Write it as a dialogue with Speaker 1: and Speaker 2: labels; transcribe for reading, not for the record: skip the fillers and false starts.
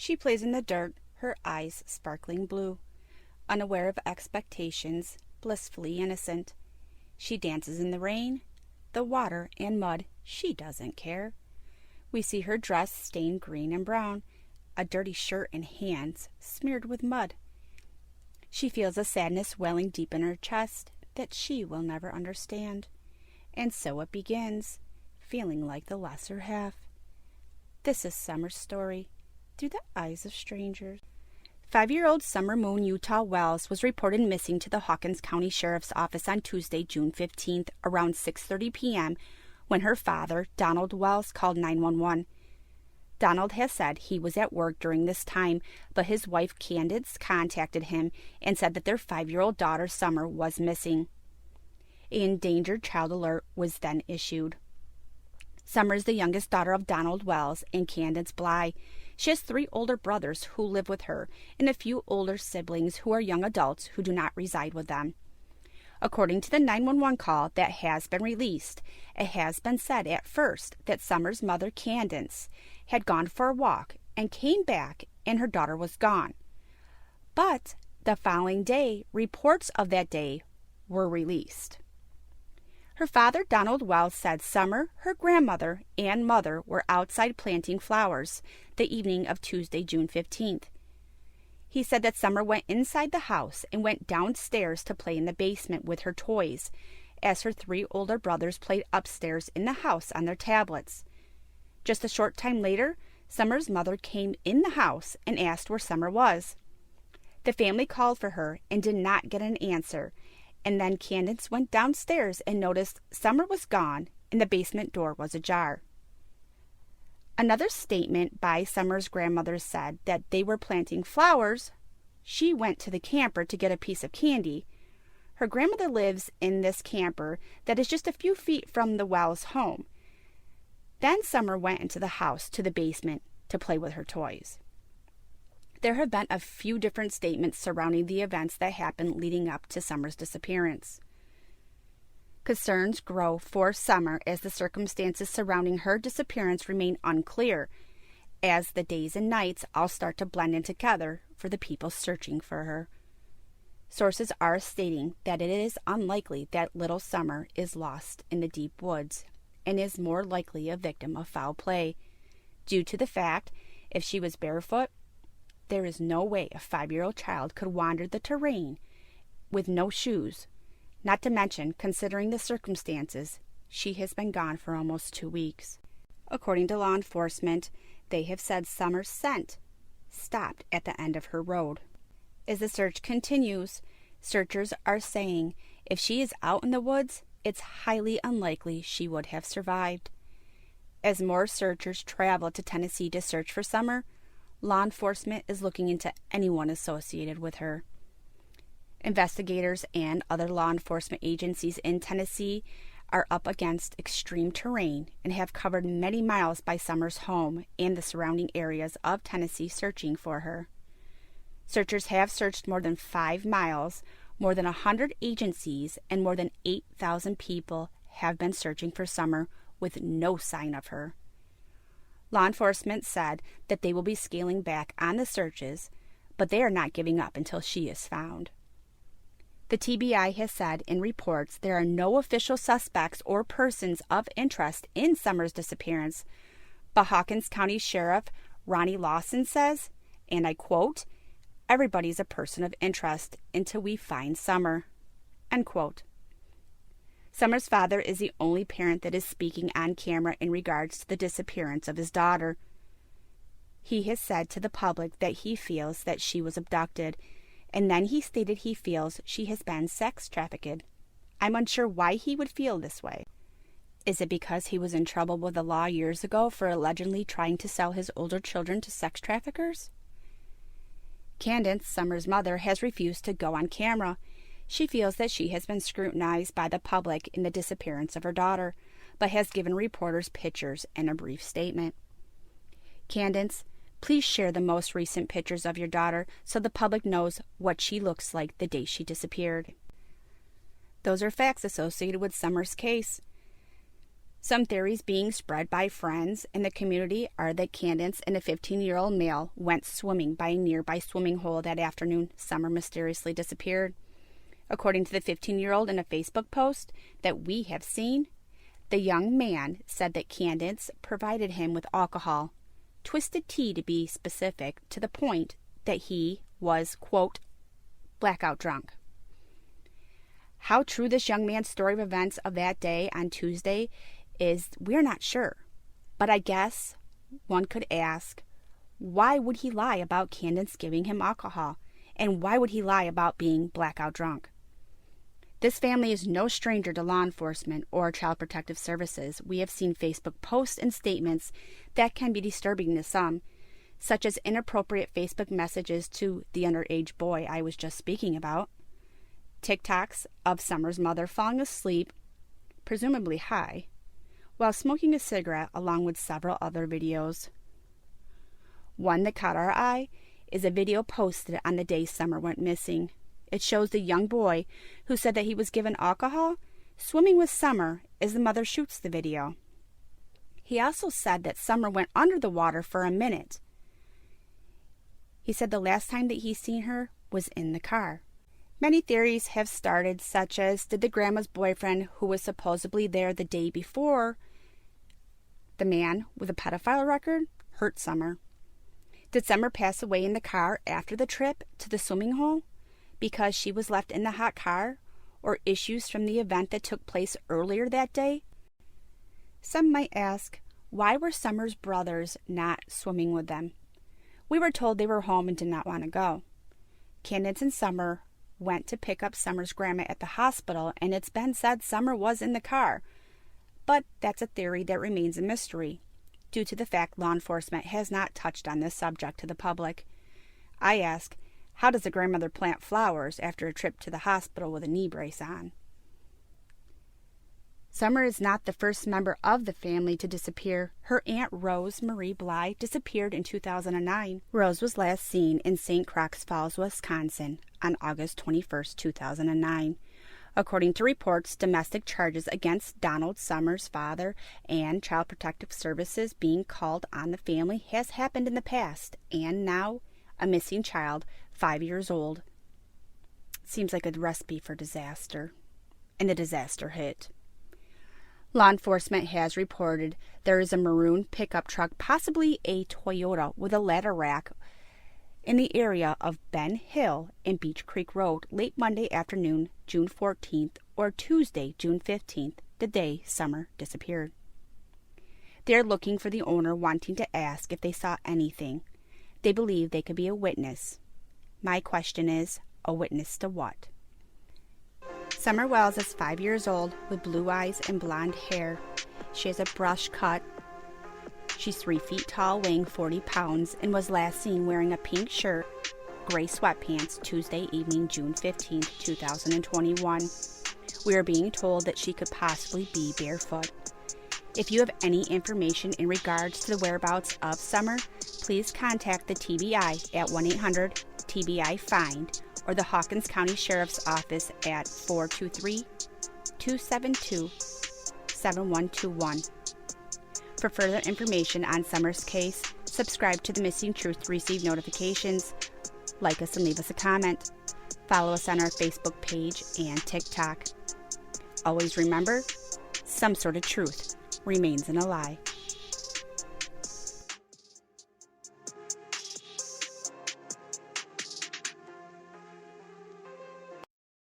Speaker 1: She plays in the dirt, her eyes sparkling blue, unaware of expectations, blissfully innocent. She dances in the rain, the water, and mud. She doesn't care. We see her dress stained green and brown, a dirty shirt and hands smeared with mud. She feels a sadness welling deep in her chest that she will never understand. And so it begins, feeling like the lesser half. This is Summer's story, through the eyes of strangers. 5-year-old Summer Moon Utah Wells was reported missing to the Hawkins County Sheriff's Office on Tuesday, June 15th, around 6:30 p.m., when her father, Donald Wells, called 911. Donald has said he was at work during this time, but his wife Candace contacted him and said that their 5-year-old daughter Summer was missing. An endangered child alert was then issued. Summer is the youngest daughter of Donald Wells and Candace Bly. She has 3 older brothers who live with her and a few older siblings who are young adults who do not reside with them. According to the 911 call that has been released, it has been said at first that Summer's mother, Candace, had gone for a walk and came back and her daughter was gone. But the following day, reports of that day were released. Her father, Donald Wells, said Summer, her grandmother, and mother were outside planting flowers the evening of Tuesday, June 15th. He said that Summer went inside the house and went downstairs to play in the basement with her toys, as her 3 older brothers played upstairs in the house on their tablets. Just a short time later, Summer's mother came in the house and asked where Summer was. The family called for her and did not get an answer, and then Candace went downstairs and noticed Summer was gone and the basement door was ajar. Another statement by Summer's grandmother said that they were planting flowers. She went to the camper to get a piece of candy. Her grandmother lives in this camper that is just a few feet from the Wells home. Then Summer went into the house to the basement to play with her toys. There have been a few different statements surrounding the events that happened leading up to Summer's disappearance. Concerns grow for Summer as the circumstances surrounding her disappearance remain unclear, as the days and nights all start to blend in together for the people searching for her. Sources are stating that it is unlikely that little Summer is lost in the deep woods and is more likely a victim of foul play, due to the fact if she was barefoot, there is no way a 5-year-old child could wander the terrain with no shoes, not to mention, considering the circumstances, she has been gone for almost 2 weeks. According to law enforcement, they have said Summer's scent stopped at the end of her road. As the search continues, searchers are saying if she is out in the woods, it's highly unlikely she would have survived. As more searchers travel to Tennessee to search for Summer, law enforcement is looking into anyone associated with her. Investigators and other law enforcement agencies in Tennessee are up against extreme terrain and have covered many miles by Summer's home and the surrounding areas of Tennessee searching for her. Searchers have searched more than 5 miles, more than 100 agencies, and more than 8,000 people have been searching for Summer with no sign of her. Law enforcement said that they will be scaling back on the searches, but they are not giving up until she is found. The TBI has said in reports there are no official suspects or persons of interest in Summer's disappearance, but Hawkins County Sheriff Ronnie Lawson says, and I quote, "Everybody's a person of interest until we find Summer," end quote. Summer's father is the only parent that is speaking on camera in regards to the disappearance of his daughter. He has said to the public that he feels that she was abducted, and then he stated he feels she has been sex trafficked. I'm unsure why he would feel this way. Is it because he was in trouble with the law years ago for allegedly trying to sell his older children to sex traffickers? Candace, Summer's mother, has refused to go on camera. She feels that she has been scrutinized by the public in the disappearance of her daughter, but has given reporters pictures and a brief statement. Candace, please share the most recent pictures of your daughter so the public knows what she looks like the day she disappeared. Those are facts associated with Summer's case. Some theories being spread by friends in the community are that Candace and a 15-year-old male went swimming by a nearby swimming hole that afternoon. Summer mysteriously disappeared. According to the 15-year-old in a Facebook post that we have seen, the young man said that Candace provided him with alcohol, twisted tea to be specific, to the point that he was, quote, blackout drunk. How true this young man's story of events of that day on Tuesday is, we're not sure. But I guess one could ask, why would he lie about Candace giving him alcohol? And why would he lie about being blackout drunk? This family is no stranger to law enforcement or Child Protective Services. We have seen Facebook posts and statements that can be disturbing to some, such as inappropriate Facebook messages to the underage boy I was just speaking about, TikToks of Summer's mother falling asleep, presumably high, while smoking a cigarette, along with several other videos. One that caught our eye is a video posted on the day Summer went missing. It shows the young boy who said that he was given alcohol swimming with Summer as the mother shoots the video. He also said that Summer went under the water for a minute. He said the last time that he seen her was in the car. Many theories have started, such as, did the grandma's boyfriend, who was supposedly there the day before, the man with a pedophile record, hurt Summer? Did Summer pass away in the car after the trip to the swimming hole because she was left in the hot car, or issues from the event that took place earlier that day? Some might ask, why were Summer's brothers not swimming with them? We were told they were home and did not want to go. Candace and Summer went to pick up Summer's grandma at the hospital, and it's been said Summer was in the car. But that's a theory that remains a mystery, due to the fact law enforcement has not touched on this subject to the public. I ask, how does a grandmother plant flowers after a trip to the hospital with a knee brace on? Summer is not the first member of the family to disappear. Her Aunt Rose Marie Bly disappeared in 2009. Rose was last seen in St. Croix Falls, Wisconsin on August 21, 2009. According to reports, domestic charges against Donald Summers' father and Child Protective Services being called on the family has happened in the past, and now a missing child, 5 years old. Seems like a recipe for disaster. And the disaster hit. Law enforcement has reported there is a maroon pickup truck, possibly a Toyota, with a ladder rack in the area of Ben Hill and Beach Creek Road late Monday afternoon, June 14th, or Tuesday, June 15th, the day Summer disappeared. They are looking for the owner, wanting to ask if they saw anything. They believe they could be a witness. My question is, a witness to what? Summer Wells is 5 years old with blue eyes and blonde hair. She has a brush cut. She's 3 feet tall, weighing 40 pounds, and was last seen wearing a pink shirt, gray sweatpants, Tuesday evening, June 15, 2021. We are being told that she could possibly be barefoot. If you have any information in regards to the whereabouts of Summer, please contact the TBI at 1-800-TBI-FIND or the Hawkins County Sheriff's Office at 423-272-7121. For further information on Summer's case, subscribe to The Missing Truth to receive notifications, like us and leave us a comment, follow us on our Facebook page and TikTok. Always remember, some sort of truth remains in a lie.